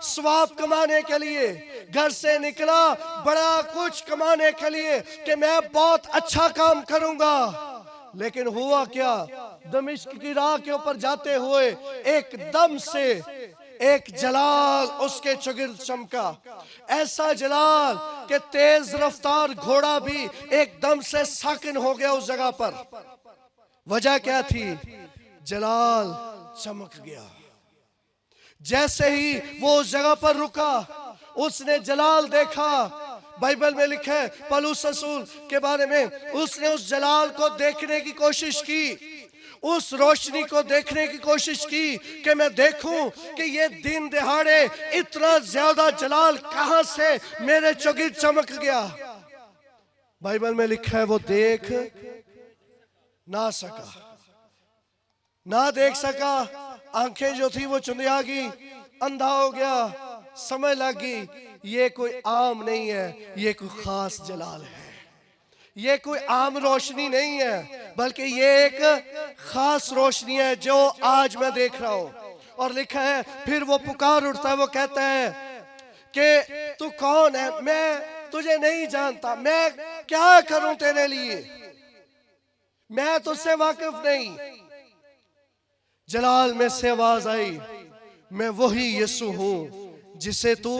स्वाब कमाने के लिए, घर से निकला बड़ा कुछ कमाने के लिए कि मैं बहुत अच्छा काम करूंगा, लेकिन हुआ क्या, दमिश्क की राह के ऊपर जाते हुए एकदम से एक जलाल उसके चौगिर्द चमका, ऐसा जलाल कि तेज रफ्तार घोड़ा भी एकदम से साकिन हो गया उस जगह पर। वजह क्या थी, जलाल चमक गया। जैसे ही वो उस जगह पर रुका, उसने जलाल देखा। बाइबल में लिखा है पौलुस रसूल के बारे में, उसने उस जलाल को देखने की कोशिश की, उस रोशनी को देखने की कोशिश की कि मैं देखूं कि ये दिन दिहाड़े इतना ज्यादा जलाल कहां से मेरे चौगिर्द चमक गया। बाइबल में लिखा है वो देख ना सका, ना देख सका, आंखें जो थी वो चुंधिया गई, अंधा हो गया, समझ लगी ये कोई आम नहीं है, ये कोई खास जलाल है, ये कोई आम रोशनी नहीं है, बल्कि ये एक खास रोशनी है जो आज मैं देख रहा हूं। और लिखा है फिर वो पुकार उठता है, वो कहता है कि तू कौन है, मैं तुझे नहीं जानता, मैं क्या करूं तेरे लिए, मैं तुझसे वाकिफ नहीं। जलाल में से आवाज आई, मैं वही यीशु हूं जिसे तू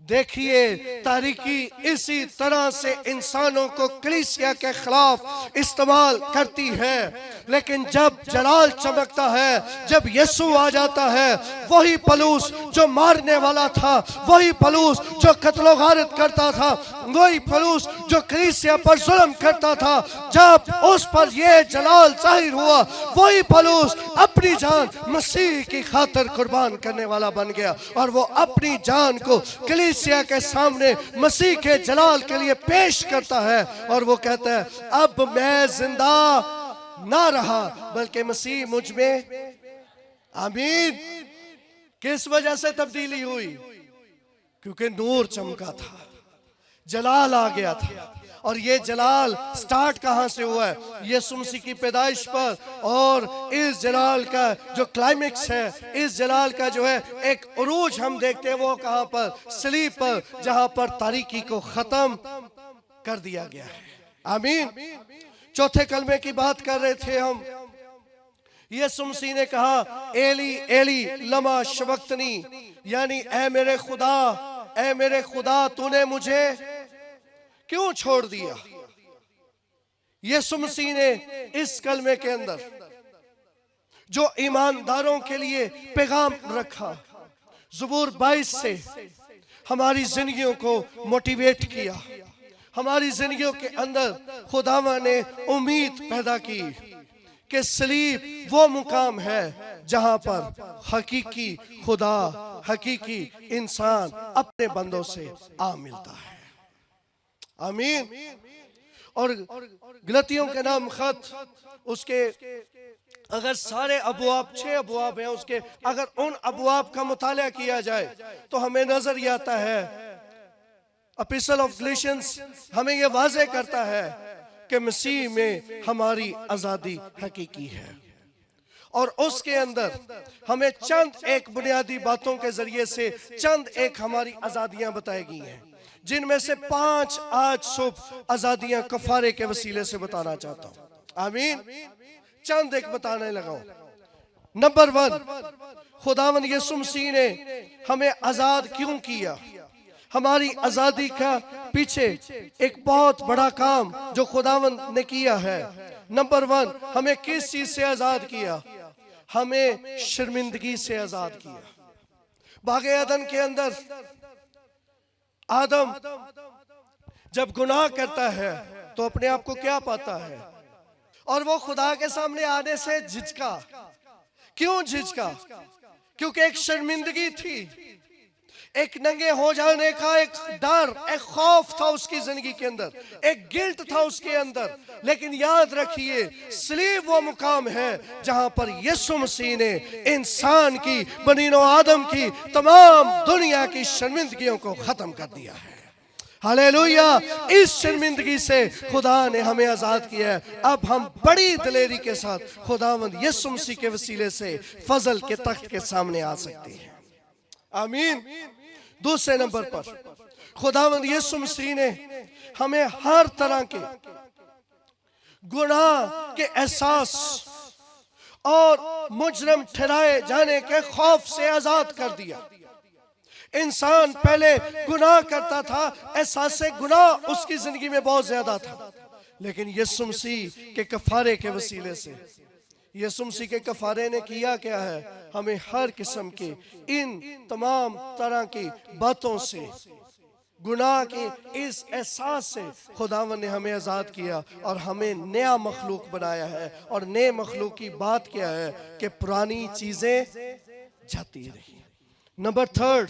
देखिए, तारीकी इसी तरह से इंसानों को कलीसिया के खिलाफ इस्तेमाल करती है, लेकिन जब जलाल चमकता है, जब यीशु आ जाता है, वही पलूस जो मारने वाला था, वही पलूस जो कत्लो गारत करता था, वही पलूस जो कलीसिया पर जुल्म करता था, जब उस पर यह जलाल जाहिर हुआ, वही पलूस अपनी जान मसीह की खातिर कुर्बान करने वाला बन गया, और वो अपनी जान को कलीसिया के सामने मसीह के जलाल के लिए पेश करता है, और वो कहता है, अब मैं जिंदा ना रहा बल्कि मसीह मुझ में। आमीन। किस वजह से तब्दीली हुई? क्योंकि नूर चमका था, जलाल आ गया था। और ये जलाल स्टार्ट कहां से हुआ है? यीशु मसीह की पैदाइश पर। और इस जलाल का जो क्लाइमेक्स है, इस जलाल का जो है एक उरूज हम देखते हैं, वो कहां पर? सलीब पर, जहां पर तारीकी को खत्म कर दिया गया है। आमीन। चौथे कलमे की बात कर रहे थे हम। यीशु मसीह ने कहा, एली एली लमा शबक्तनी, यानी ऐ मेरे खुदा तूने मुझे क्यों छोड़ दिया? यीशु मसीह ने इस कलमे के अंदर जो ईमानदारों के लिए पैगाम रखा, ज़बूर 22 से हमारी जिंदगियों को मोटिवेट किया। हमारी जिंदगियों के अंदर खुदावा ने उम्मीद पैदा की कि सलीब वो मुकाम है जहां पर हकीकी खुदा, हकीकी इंसान अपने बंदों से आ मिलता है। आमीन। और गलतियों के नाम खत, उसके अगर सारे अबवाब 6 अबवाब हैं उसके, अगर उन अबवाब का मुताला किया जाए तो हमें नजर ये आता है, एपिस्टल ऑफ गैलेशियंस हमें यह वाज़े करता है कि मसीह में हमारी आजादी हकीकी है। और उसके अंदर हमें चंद एक बुनियादी बातों के जरिए से चंद एक हमारी आजादियां बताई गई हैं, जिनमें से 5 आज सुबह आजादियां कफारे के वसीले से बताना चाहता हूं। आमीन। चंद एक बताने लगा हूं। नंबर 1, खुदावंद यीशु मसीह ने हमें आजाद क्यों किया? हमारी आजादी का पीछे एक बहुत बड़ा काम जो खुदावंद ने किया है। नंबर 1, हमें किस चीज से आजाद किया? हमें शर्मिंदगी से आजाद किया। बागे अदन के अंदर आदम जब गुनाह करता है तो अपने आप को क्या पाता है? और वो खुदा के सामने आने से झिझका। क्यों झिझका? क्योंकि एक शर्मिंदगी थी, एक नंगे हो जाने का एक डर, एक खौफ था उसकी जिंदगी के अंदर, एक गिल्ट था उसके अंदर। लेकिन याद रखिए, सलीब वो मुकाम है जहां पर यीशु मसीह ने इंसान की, बनीनो आदम की तमाम दुनिया की शर्मिंदगियों को खत्म कर दिया है। हालेलुया। इस शर्मिंदगी से खुदा ने हमें आजाद किया है। अब हम बड़ी दिलेरी के साथ खुदावंद यीशु मसीह के वसीले से फजल के तख्त के सामने आ सकते हैं। आमीन। दूसरे नंबर पर खुदावंद यीशु मसीह ने हमें हर तरह के गुनाह के एहसास और मुजरम ठहराए जाने के खौफ से आजाद कर दिया। इंसान पहले गुनाह करता था, एहसास गुनाह उसकी जिंदगी में बहुत ज्यादा था, लेकिन यीशु मसीह के कफारे के वसीले से, यीशु मसीह के कफारे ने किया क्या है? हमें हर किस्म के इन तमाम तरह की बातों से, गुनाह के इस एहसास से खुदावन ने हमें आजाद किया और हमें नया मखलूक बनाया है। और नए मखलूक की बात क्या है? कि पुरानी चीजें जाती रही। नंबर 3,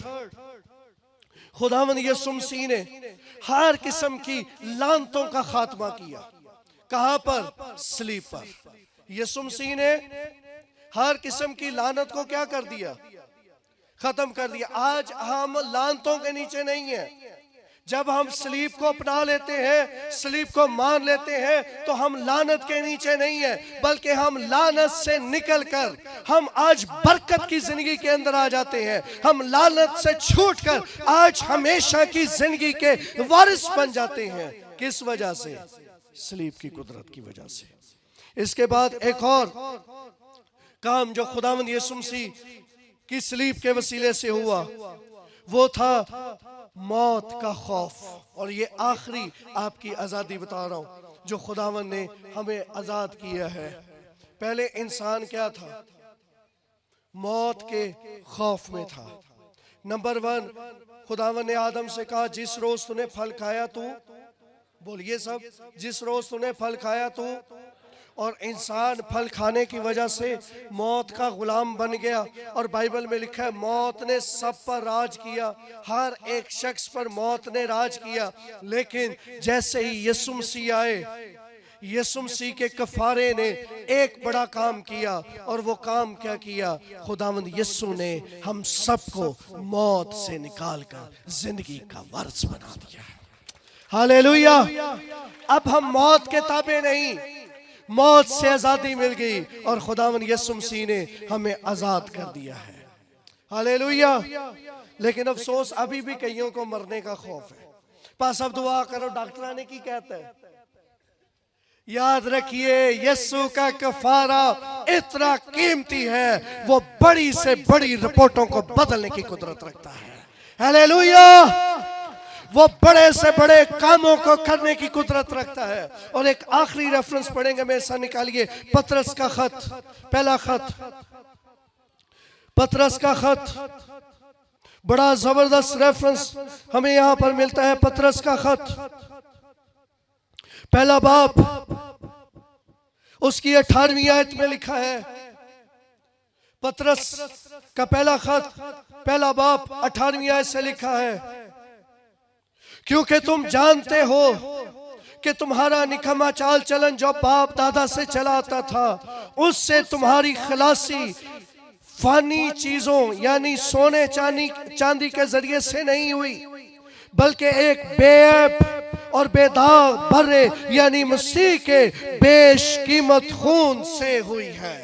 खुदावन यीशु मसीह ने हर किस्म की लानतों का खात्मा किया। कहां पर? सलीब पर। यीशु मसीह ने हर किस्म की लानत को क्या कर दिया? खत्म कर दिया। आज हम लानतों के नीचे नहीं है। जब हम सलीब को अपना लेते हैं, सलीब को मान लेते हैं, तो हम लानत के नीचे नहीं है, बल्कि हम लानत से निकलकर हम आज बरकत की जिंदगी के अंदर आ जाते हैं। हम लानत से छूटकर आज हमेशा की जिंदगी के वारिस बन जाते हैं। किस वजह से? सलीब की कुदरत की वजह से। इसके बाद एक और काम जो खुदावंद यीशु मसीह की सलीब के वसीले से हुआ, वो था मौत का खौफ। और ये आखिरी आपकी आजादी बता रहा हूं जो खुदावन ने हमें आजाद किया है। पहले इंसान क्या था? मौत के खौफ में था। नंबर 1, खुदावन ने आदम से कहा जिस रोज तूने फल खाया तू, बोलिए सब, जिस रोज तूने फल खाया तू, और इंसान फल खाने की वजह से मौत का गुलाम बन गया। और बाइबल में लिखा है मौत ने सब पर राज किया, हर एक शख्स पर मौत ने राज किया। लेकिन जैसे ही यीशु मसीह आए, यीशु मसीह के कफारे ने एक बड़ा काम किया। और वो काम क्या किया? खुदावंद यीशु ने हम सबको मौत से निकालकर जिंदगी का वारिस बना दिया। हालेलुया। अब हम मौत के ताबे नहीं, मौत से आजादी मिल गई और खुदावंद यीशु मसीह ने हमें आजाद कर दिया है। हालेलुया। लेकिन अफसोस अभी भी कईयों को मरने का खौफ है। पास अब दुआ करो, डॉक्टर ने की कहता है। याद रखिए यीशु का कफारा इतना कीमती है, वो बड़ी से बड़ी रिपोर्टों को बदलने की कुदरत रखता है। हालेलुया। वो बड़े से बड़े कामों को करने की कुदरत रखता है। और एक आखिरी रेफरेंस पढ़ेंगे, मेरे साथ निकालिए पतरस का खत, पहला खत, पतरस का खत, बड़ा जबरदस्त रेफरेंस हमें यहां पर मिलता है। पतरस का खत, पहला बाब, उसकी 18वीं आयत में लिखा है। पतरस का पहला खत, पहला बाब, 18वीं आयत से लिखा है, क्योंकि तुम जानते हो कि तुम्हारा निकम्मा चाल चलन जो बाप दादा से चला आता था, उससे तुम्हारी खलासी फानी चीजों यानी सोने चांदी के जरिए से नहीं हुई, बल्कि एक बेऐब और बेदाग बर्रे यानी मसीह के बेशकीमत खून से हुई है।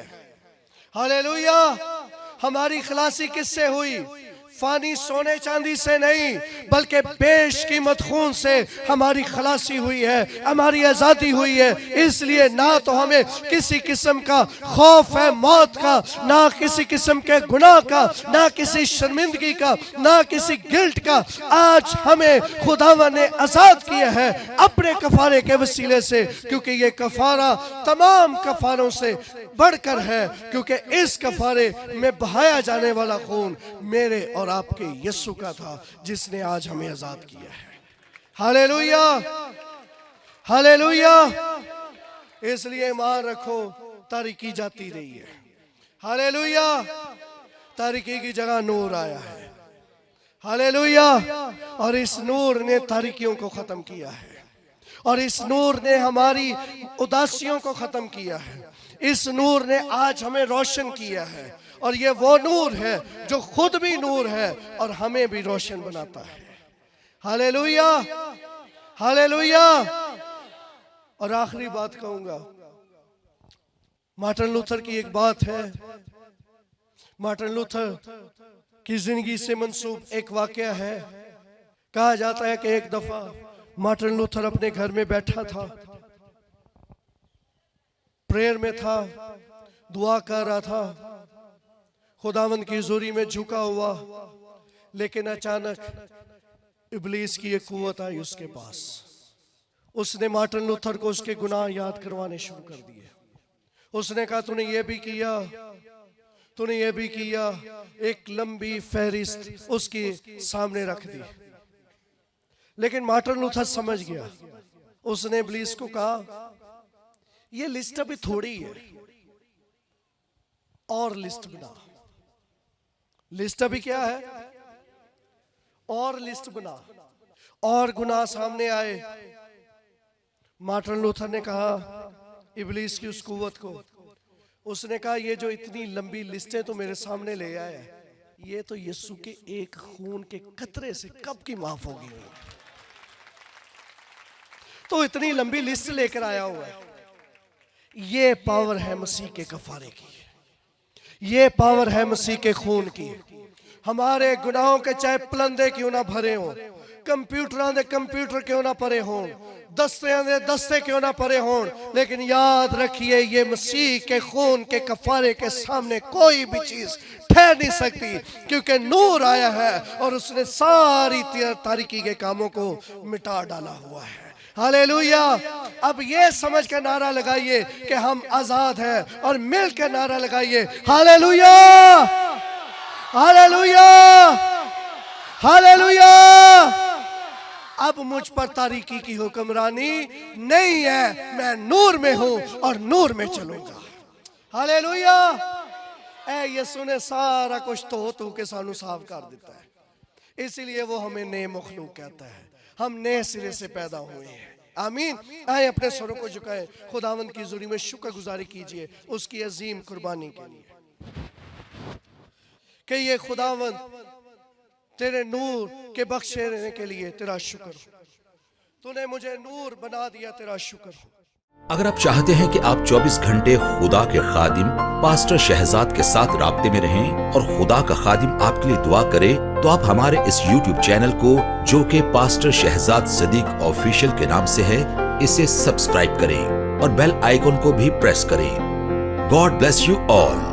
हालेलुया। हमारी खलासी किससे हुई? फानी सोने चांदी से नहीं, बल्कि बेशकीमत खून से हमारी खलासी हुई है, हमारी आजादी हुई है। इसलिए ना तो हमें किसी किस्म का खौफ है मौत का, ना किसी किस्म के गुनाह का, ना किसी शर्मिंदगी का, ना किसी गिल्ट का। आज हमें खुदावन ने आजाद किया है अपने कफारे के वसीले से, क्योंकि ये कफारा तमाम कफारों से बढ़कर है, क्योंकि इस कफारे में बहाया जाने वाला खून मेरे और आपके यीशु का था, जिसने आज हमें आजाद किया है। हालेलुया। हालेलुया। इसलिए ईमान रखो, तारीकी जाती रही है। हालेलुया। तारीकी की जगह नूर आया है। हालेलुया। और इस नूर ने तारीकियों को खत्म किया है, और इस नूर ने हमारी उदासियों को खत्म किया है। इस नूर ने आज हमें रोशन किया है, और ये वो नूर है जो खुद भी नूर है और हमें भी रोशन बनाता है। हालेलुया। हालेलुया। और आखिरी बात कहूंगा, मार्टिन लूथर की एक बात है। मार्टिन लूथर की जिंदगी से मंसूब एक वाकया है। कहा जाता है कि एक दफा मार्टिन लूथर अपने घर में बैठा था, प्रेयर में था, दुआ कर रहा था, खुदावंद की हुजूरी में झुका हुआ। लेकिन अचानक इब्लीस की एक कुव्वत आई उसके पास। उसने मार्टिन लूथर को उसके गुनाह याद करवाने शुरू कर दिए। उसने कहा तूने ये भी किया, तूने ये भी किया। एक लंबी फहरिस्त उसके सामने रख दी। लेकिन मार्टिन लूथर समझ गया। उसने इब्लीस को कहा ये लिस्ट अभी थोड़ी है, और लिस्ट बना। लिस्ट अभी क्या है? और लिस्ट बना। और गुनाह सामने आए। मार्टिन लूथर ने कहा इब्लीस की उस कुव्वत को, उसने कहा ये जो इतनी लंबी लिस्टें तो मेरे सामने ले आया है, ये तो यीशु के एक खून के कतरे से कब की माफ होगी। तो इतनी लंबी लिस्ट लेकर आया हुआ है। ये पावर है मसीह के कफारे की, ये पावर है मसीह के खून की। हमारे गुनाहों के चाहे पलंदे क्यों ना भरे हों, कंप्यूटरां दे कंप्यूटर क्यों ना परे हों, दस्तियां दे दस्ते क्यों ना परे हों, लेकिन याद रखिए ये मसीह के खून के कफारे के सामने कोई भी चीज ठहर नहीं सकती, क्योंकि नूर आया है और उसने सारी तारीकी के कामों को मिटा डाला हुआ है। हालेलुया। अब ये समझ के नारा लगाइए कि हम आजाद हैं, और मिल के नारा लगाइए हालेलुया, हालेलुया, हालेलुया। अब मुझ पर तारीकी की हुक्मरानी नहीं है, मैं नूर में हूं और नूर में चलूंगा। हालेलुया। ऐ यीशु ने सारा कुछ धो के सानू साफ कर देता है, इसीलिए वो हमें नए मखलूक कहता है। हम नए सिरे से पैदा हुए हैं। आमीन। आए अपने सरों को झुकाएं, खुदावंद की हुजूरी में शुक्रगुजारी कीजिए उसकी अजीम कुर्बानी के लिए कि ये खुदावंद तेरे नूर के बख्शे रहने के लिए तेरा शुक्र। तूने मुझे नूर बना दिया, तेरा शुक्र। अगर आप चाहते हैं कि आप 24 घंटे खुदा के खादिम पास्टर शहजाद के साथ राब्ते में रहें और खुदा का खादिम आपके लिए दुआ करे, तो आप हमारे इस YouTube चैनल को, जो कि पास्टर शहजाद सदीक ऑफिशियल के नाम से है, इसे सब्सक्राइब करें और बेल आइकन को भी प्रेस करें। God bless you all.